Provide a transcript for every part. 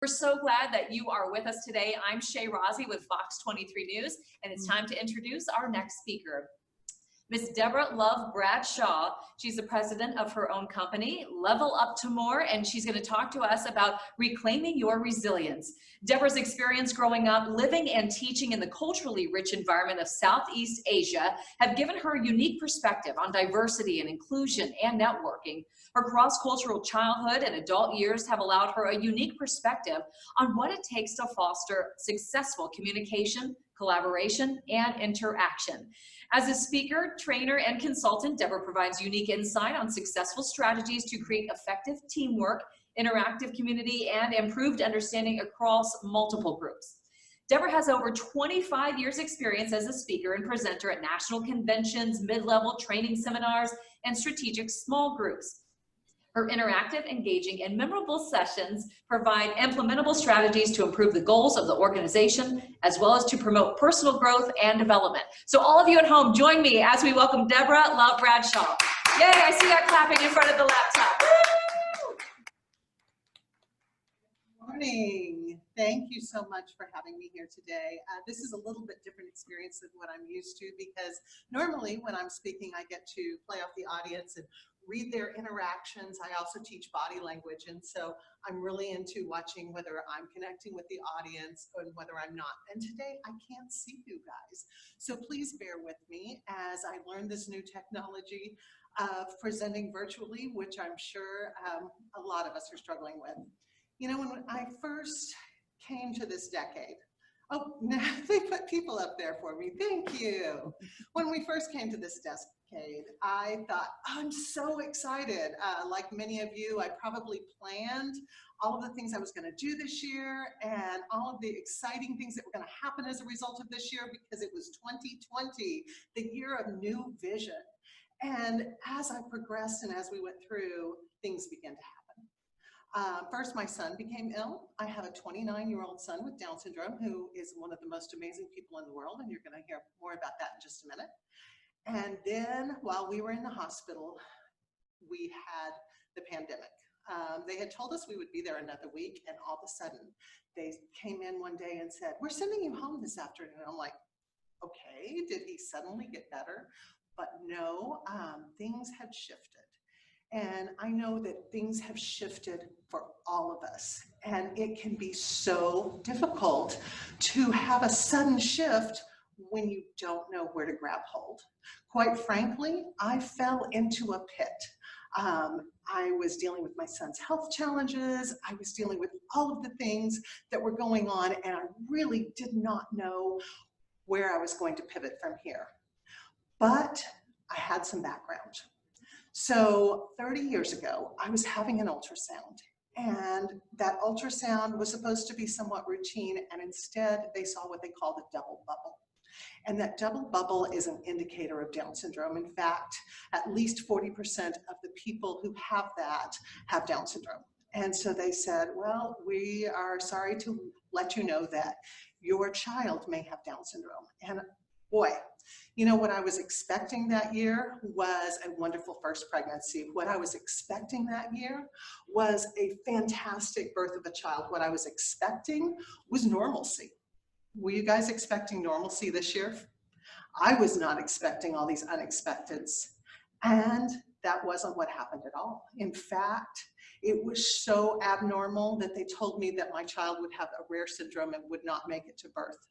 We're so glad that you are with us today. I'm Shay Rozzi with Fox 23 News, and it's time to introduce our next speaker. Miss Deborah Love Bradshaw. She's the president of her own company, Level Up to More, and she's going to talk to us about reclaiming your resilience. Deborah's experience growing up, living and teaching in the culturally rich environment of Southeast Asia have given her a unique perspective on diversity and inclusion and networking. Her cross-cultural childhood and adult years have allowed her a unique perspective on what it takes to foster successful communication, collaboration, and interaction. As a speaker, trainer, and consultant, Deborah provides unique insight on successful strategies to create effective teamwork, interactive community, and improved understanding across multiple groups. Deborah has over 25 years experience as a speaker and presenter at national conventions, mid-level training seminars, and strategic small groups. Her interactive, engaging, and memorable sessions provide implementable strategies to improve the goals of the organization, as well as to promote personal growth and development. So all of you at home, join me as we welcome Deborah Love Bradshaw. Yay, I see that clapping in front of the laptop. Woo! Good morning. Thank you so much for having me here today. This is a little bit different experience than what I'm used to, because normally when I'm speaking, I get to play off the audience and read their interactions. I also teach body language, and so I'm really into watching whether I'm connecting with the audience and whether I'm not. And today I can't see you guys, so please bear with me as I learn this new technology of presenting virtually, which I'm sure a lot of us are struggling with. You know, when I first came to this decade, oh, now they put people up there for me, thank you. When we first came to this decade, I thought, oh, I'm so excited. Like many of you, I probably planned all of the things I was going to do this year and all of the exciting things that were going to happen as a result of this year, because it was 2020, the year of new vision. And as I progressed and as we went through, things began to happen. First, my son became ill. I have a 29-year-old son with Down syndrome who is one of the most amazing people in the world, and you're going to hear more about that in just a minute. And then while we were in the hospital, we had the pandemic. They had told us we would be there another week, and all of a sudden they came in one day and said, we're sending you home this afternoon. I'm like, okay, did he suddenly get better? But no, things had shifted. And I know that things have shifted for all of us. And it can be so difficult to have a sudden shift when you don't know where to grab hold. Quite frankly, I fell into a pit. I was dealing with my son's health challenges. I was dealing with all of the things that were going on, and I really did not know where I was going to pivot from here. But I had some background. So 30 years ago, I was having an ultrasound, and that ultrasound was supposed to be somewhat routine, and instead they saw what they called a double bubble. And that double bubble is an indicator of Down syndrome. In fact, at least 40% of the people who have that have Down syndrome. And so they said, well, we are sorry to let you know that your child may have Down syndrome. And boy, you know, what I was expecting that year was a wonderful first pregnancy. What I was expecting that year was a fantastic birth of a child. What I was expecting was normalcy. Were you guys expecting normalcy this year? I was not expecting all these unexpecteds. And that wasn't what happened at all. In fact, it was so abnormal that they told me that my child would have a rare syndrome and would not make it to birth.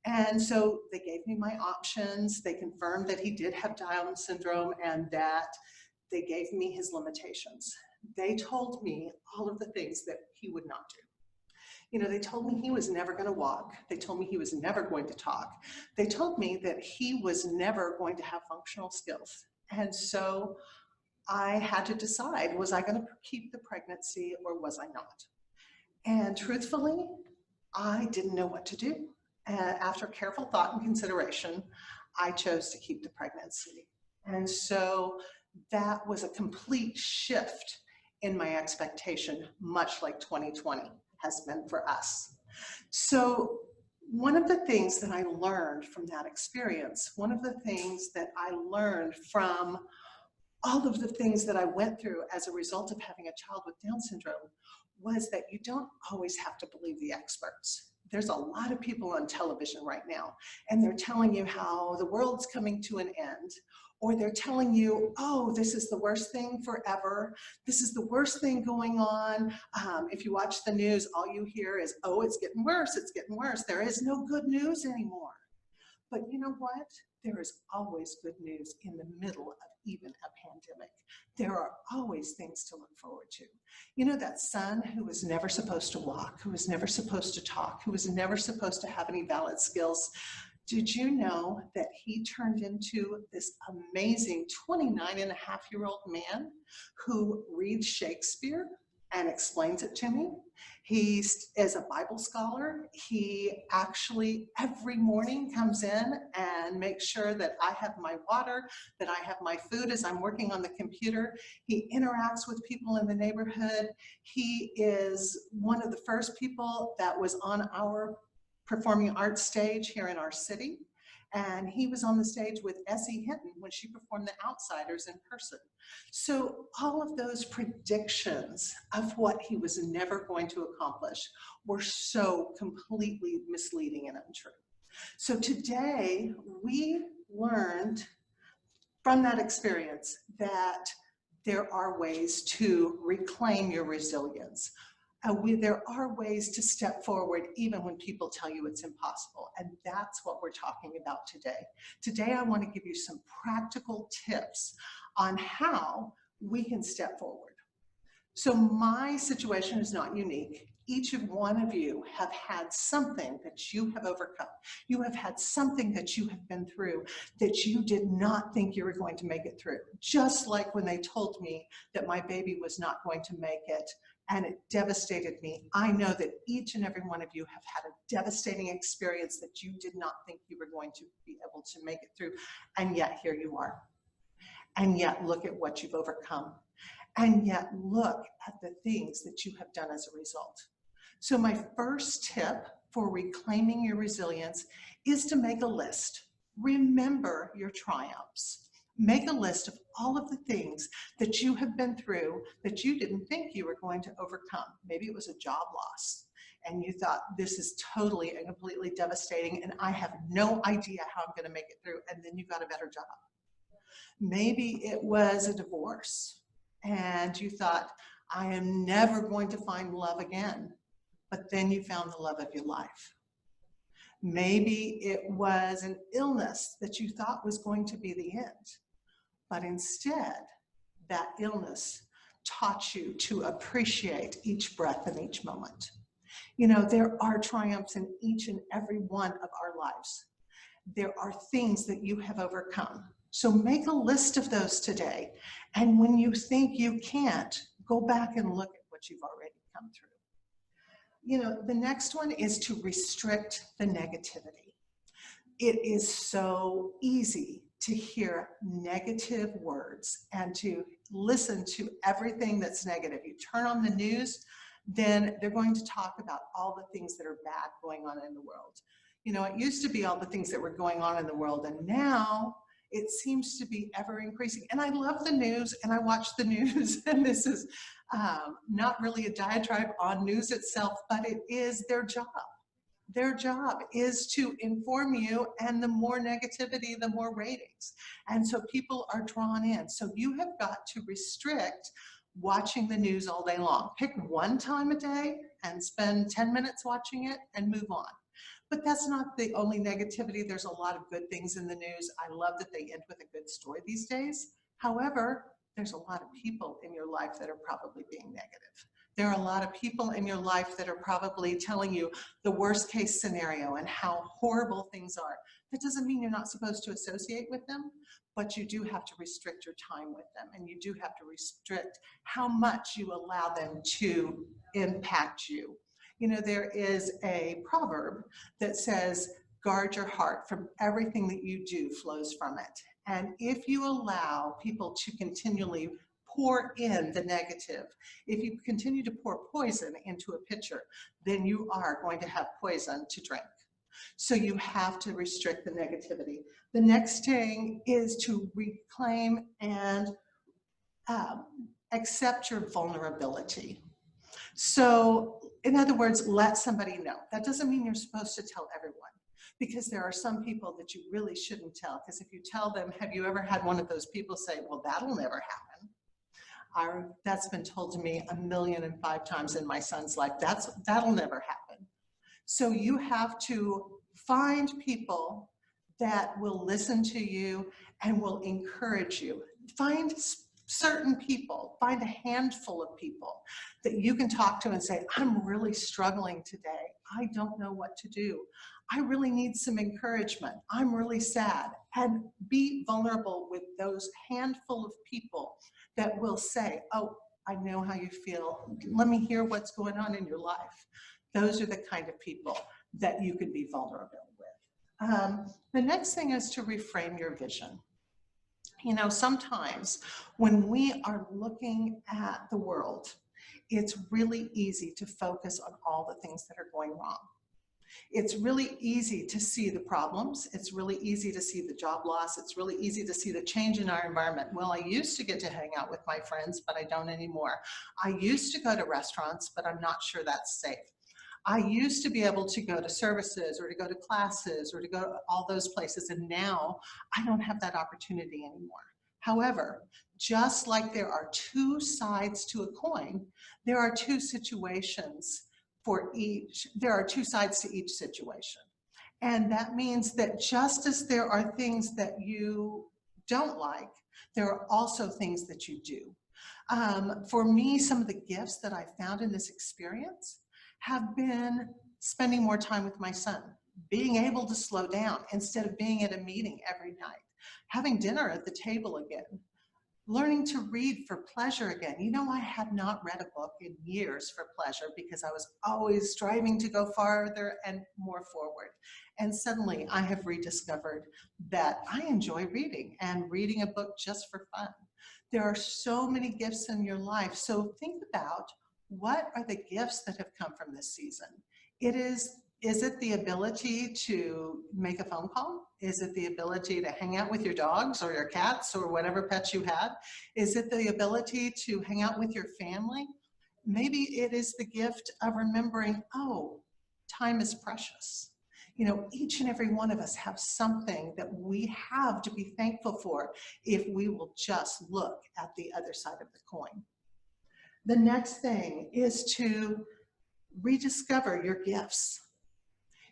And so they gave me my options. They confirmed that he did have Down syndrome and that they gave me his limitations. They told me all of the things that he would not do. You know, they told me he was never going to walk. They told me he was never going to talk. They told me that he was never going to have functional skills. And so I had to decide, was I going to keep the pregnancy or was I not? And truthfully, I didn't know what to do. After careful thought and consideration, I chose to keep the pregnancy. And so that was a complete shift in my expectation, much like 2020 has been for us. So one of the things that I learned from that experience, one of the things that I learned from all of the things that I went through as a result of having a child with Down syndrome was that you don't always have to believe the experts. There's a lot of people on television right now, and they're telling you how the world's coming to an end, or they're telling you, oh, this is the worst thing forever. This is the worst thing going on. If you watch the news, all you hear is, oh, it's getting worse, it's getting worse. There is no good news anymore. But you know what? There is always good news in the middle of even a pandemic. There are always things to look forward to. You know, that son who was never supposed to walk, who was never supposed to talk, who was never supposed to have any valid skills. Did you know that he turned into this amazing 29-and-a-half-year-old man who reads Shakespeare and explains it to me? He is a Bible scholar. He actually every morning comes in and makes sure that I have my water, that I have my food as I'm working on the computer. He interacts with people in the neighborhood. He is one of the first people that was on our performing arts stage here in our city. And he was on the stage with Essie Hinton when she performed The Outsiders in person. So all of those predictions of what he was never going to accomplish were so completely misleading and untrue. So today we learned from that experience that there are ways to reclaim your resilience. There are ways to step forward even when people tell you it's impossible, and that's what we're talking about today. Today I want to give you some practical tips on how we can step forward. So my situation is not unique. Each of one of you have had something that you have overcome. You have had something that you have been through that you did not think you were going to make it through. Just like when they told me that my baby was not going to make it, and it devastated me. I know that each and every one of you have had a devastating experience that you did not think you were going to be able to make it through, and yet here you are. And yet look at what you've overcome. And yet look at the things that you have done as a result. So my first tip for reclaiming your resilience is to make a list. Remember your triumphs. Make a list of all of the things that you have been through that you didn't think you were going to overcome. Maybe it was a job loss and you thought, this is totally and completely devastating and I have no idea how I'm going to make it through, and then you got a better job. Maybe it was a divorce and you thought, I am never going to find love again, but then you found the love of your life. Maybe it was an illness that you thought was going to be the end, but instead that illness taught you to appreciate each breath and each moment. You know, there are triumphs in each and every one of our lives. There are things that you have overcome. So make a list of those today. And when you think you can't, go back and look at what you've already come through. You know, the next one is to restrict the negativity. It is so easy to hear negative words and to listen to everything that's negative. You turn on the news, then they're going to talk about all the things that are bad going on in the world. You know, it used to be all the things that were going on in the world, and now it seems to be ever increasing. And I love the news and I watch the news, and this is not really a diatribe on news itself, but it is their job. Their job is to inform you, and the more negativity, the more ratings. And so people are drawn in. So you have got to restrict watching the news all day long. Pick one time a day and spend 10 minutes watching it and move on. But that's not the only negativity. There's a lot of good things in the news. I love that they end with a good story these days. However, there's a lot of people in your life that are probably being negative. There are a lot of people in your life that are probably telling you the worst case scenario and how horrible things are. That doesn't mean you're not supposed to associate with them, but you do have to restrict your time with them, and you do have to restrict how much you allow them to impact you. You know, there is a proverb that says, guard your heart, from everything that you do flows from it. And if you allow people to continually pour in the negative, if you continue to pour poison into a pitcher, then you are going to have poison to drink. So you have to restrict the negativity. The next thing is to reclaim and accept your vulnerability. So in other words, let somebody know. That doesn't mean you're supposed to tell everyone, because there are some people that you really shouldn't tell, because if you tell them, have you ever had one of those people say, well, that'll never happen? That's been told to me 1,000,005 times in my son's life. That'll never happen. So you have to find people that will listen to you and will encourage you. Find certain people, find a handful of people that you can talk to and say, I'm really struggling today. I don't know what to do. I really need some encouragement. I'm really sad. And be vulnerable with those handful of people that will say, oh, I know how you feel. Let me hear what's going on in your life. Those are the kind of people that you can be vulnerable with. The next thing is to reframe your vision. You know, sometimes when we are looking at the world, it's really easy to focus on all the things that are going wrong. It's really easy to see the problems. It's really easy to see the job loss. It's really easy to see the change in our environment. Well, I used to get to hang out with my friends, but I don't anymore. I used to go to restaurants, but I'm not sure that's safe. I used to be able to go to services or to go to classes or to go to all those places, and now I don't have that opportunity anymore. However, just like there are two sides to a coin, there are two situations for each, there are two sides to each situation. And that means that just as there are things that you don't like, there are also things that you do. For me, some of the gifts that I found in this experience have been spending more time with my son, being able to slow down instead of being at a meeting every night, having dinner at the table again, learning to read for pleasure again. You know, I had not read a book in years for pleasure because I was always striving to go farther and more forward. And suddenly I have rediscovered that I enjoy reading and reading a book just for fun. There are so many gifts in your life. So think about, what are the gifts that have come from this season? Is it the ability to make a phone call? Is it the ability to hang out with your dogs or your cats or whatever pets you had? Is it the ability to hang out with your family? Maybe it is the gift of remembering, oh, time is precious. You know, each and every one of us have something that we have to be thankful for if we will just look at the other side of the coin. The next thing is to rediscover your gifts.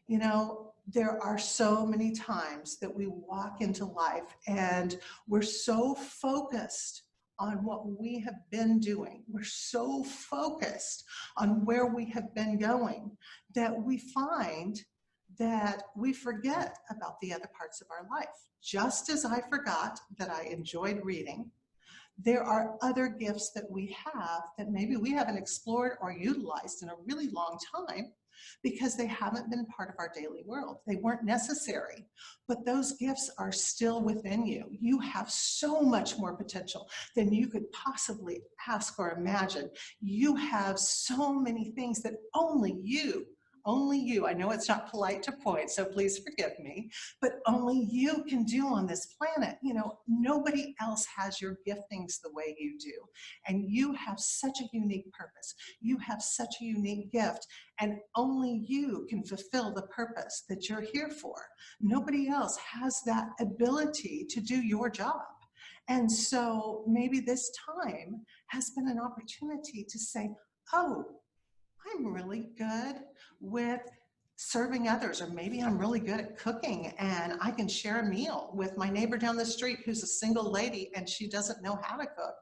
You know, there are so many times that we walk into life and we're so focused on what we have been doing. We're so focused on where we have been going that we find that we forget about the other parts of our life. Just as I forgot that I enjoyed reading, there are other gifts that we have that maybe we haven't explored or utilized in a really long time because they haven't been part of our daily world. They weren't necessary, but those gifts are still within you. You have so much more potential than you could possibly ask or imagine. You have so many things that only you, I know it's not polite to point, so please forgive me, but only you can do on this planet. You know, nobody else has your giftings the way you do. And you have such a unique purpose. You have such a unique gift, and only you can fulfill the purpose that you're here for. Nobody else has that ability to do your job. And so maybe this time has been an opportunity to say, oh, I'm really good with serving others, or maybe I'm really good at cooking and I can share a meal with my neighbor down the street who's a single lady and she doesn't know how to cook.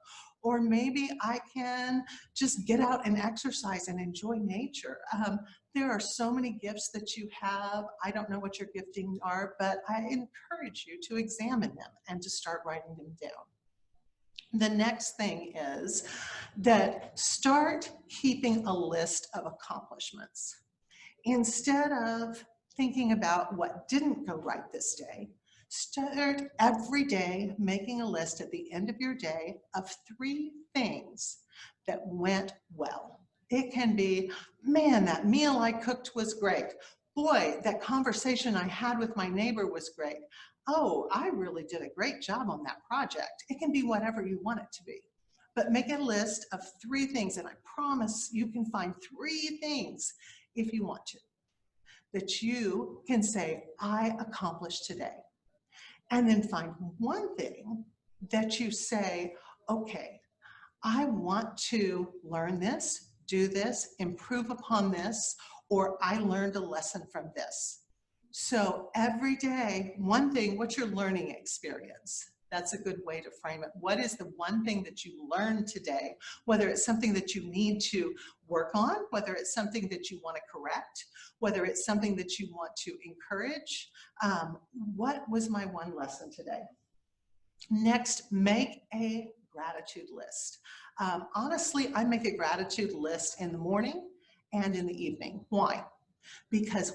Or maybe I can just get out and exercise and enjoy nature. There are so many gifts that you have. I don't know what your giftings are, but I encourage you to examine them and to start writing them down. The next thing is that start keeping a list of accomplishments. Instead of thinking about what didn't go right this day, start every day making a list at the end of your day of 3 things that went well. It can be, man, that meal I cooked was great. Boy, that conversation I had with my neighbor was great. Oh, I really did a great job on that project. It can be whatever you want it to be. but make a list of 3 things, and I promise you can find 3 things if you want to, that you can say, I accomplished today. And then find 1 thing that you say, okay, I want to learn this, do this, improve upon this, or I learned a lesson from this. So every day, 1 thing, what's your learning experience? That's a good way to frame it. What is the 1 thing that you learned today? Whether it's something that you need to work on, whether it's something that you want to correct, whether it's something that you want to encourage. What was my 1 lesson today? Next, make a gratitude list. Honestly, I make a gratitude list in the morning and in the evening. Why? Because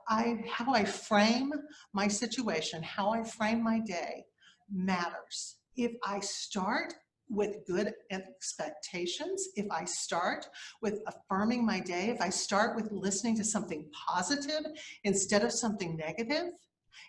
how I frame my situation, how I frame my day matters. If I start with good expectations, if I start with affirming my day, if I start with listening to something positive instead of something negative,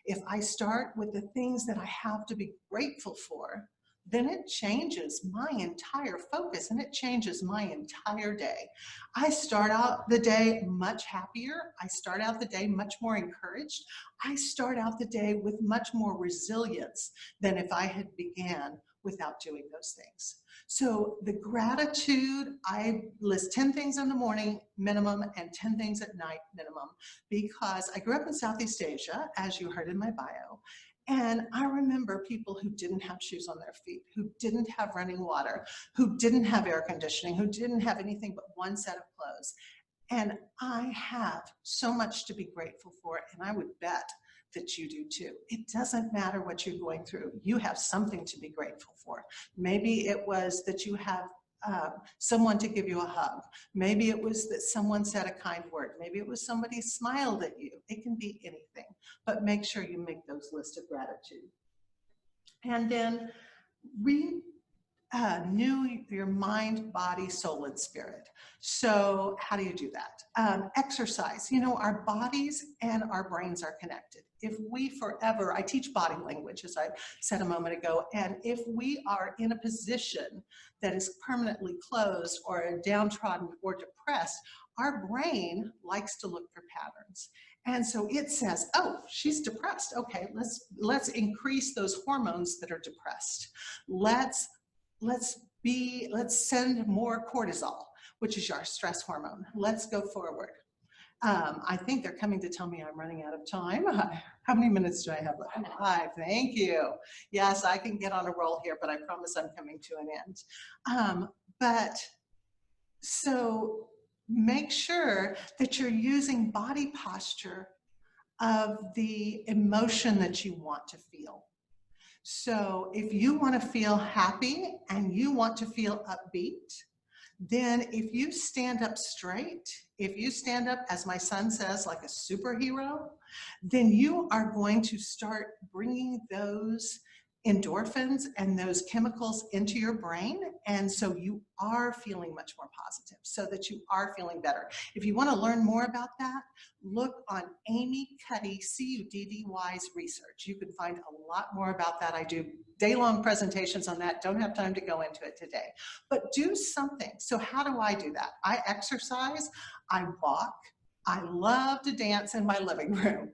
if I start with the things that I have to be grateful for, then it changes my entire focus and it changes my entire day. I start out the day much happier. I start out the day much more encouraged. I start out the day with much more resilience than if I had began without doing those things. So the gratitude, I list 10 things in the morning minimum and 10 things at night minimum, because I grew up in Southeast Asia, as you heard in my bio. And I remember people who didn't have shoes on their feet, who didn't have running water, who didn't have air conditioning, who didn't have anything but 1 set of clothes. And I have so much to be grateful for, and I would bet that you do too. It doesn't matter what you're going through. You have something to be grateful for. Maybe it was that you have someone to give you a hug. Maybe it was that someone said a kind word. Maybe it was somebody smiled at you. It can be anything, but make sure you make those lists of gratitude. And then renew your mind, body, soul, and spirit. So how do you do that? Exercise. You know, our bodies and our brains are connected. If we forever, I teach body language, as I said a moment ago, and if we are in a position that is permanently closed or downtrodden or depressed, our brain likes to look for patterns. And so it says, oh, she's depressed. Okay, let's increase those hormones that are depressed. Let's send more cortisol, which is our stress hormone. Let's go forward. I think they're coming to tell me I'm running out of time. How many minutes do I have left? 5, thank you. Yes, I can get on a roll here, but I promise I'm coming to an end. So make sure that you're using body posture of the emotion that you want to feel. So if you want to feel happy and you want to feel upbeat, then if you stand up straight, if you stand up, as my son says, like a superhero, then you are going to start bringing those endorphins and those chemicals into your brain. And so you are feeling much more positive, so that you are feeling better. If you want to learn more about that, look on Amy Cuddy, Cuddy's research. You can find a lot more about that. I do day-long presentations on that. Don't have time to go into it today. But do something. So how do I do that? I exercise, I walk, I love to dance in my living room.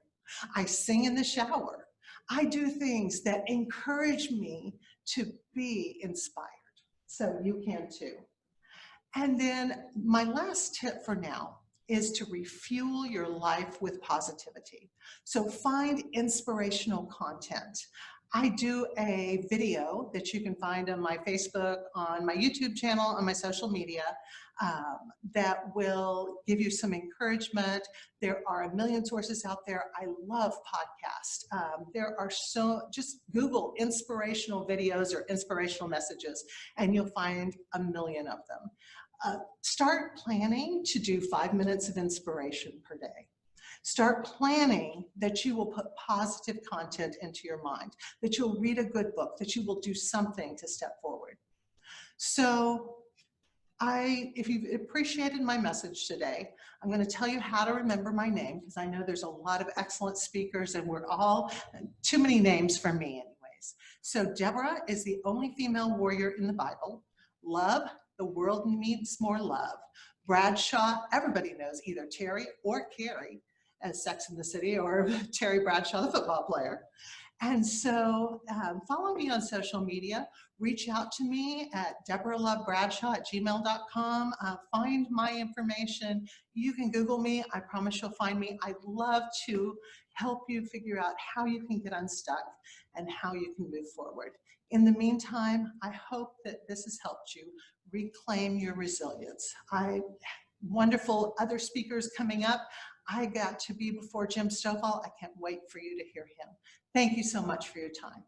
I sing in the shower. I do things that encourage me to be inspired. So you can too. And then my last tip for now is to refuel your life with positivity. So find inspirational content. I do a video that you can find on my Facebook, on my YouTube channel, on my social media, that will give you some encouragement. There are a million sources out there. I love podcasts. There are just Google inspirational videos or inspirational messages, and you'll find a million of them. Start planning to do 5 minutes of inspiration per day. Start planning that you will put positive content into your mind, that you'll read a good book, that you will do something to step forward. So if you've appreciated my message today, I'm going to tell you how to remember my name, because I know there's a lot of excellent speakers and we're all too many names for me anyways. So Deborah is the only female warrior in the Bible. Love, the world needs more love. Bradshaw, everybody knows either Terry or Carrie as Sex in the City, or Terry Bradshaw, the football player. And so follow me on social media. Reach out to me at deborahlovebradshaw@gmail.com. Find my information. You can Google me. I promise you'll find me. I'd love to help you figure out how you can get unstuck and how you can move forward. In the meantime, I hope that this has helped you reclaim your resilience. Wonderful other speakers coming up. I got to be before Jim Stovall. I can't wait for you to hear him. Thank you so much for your time.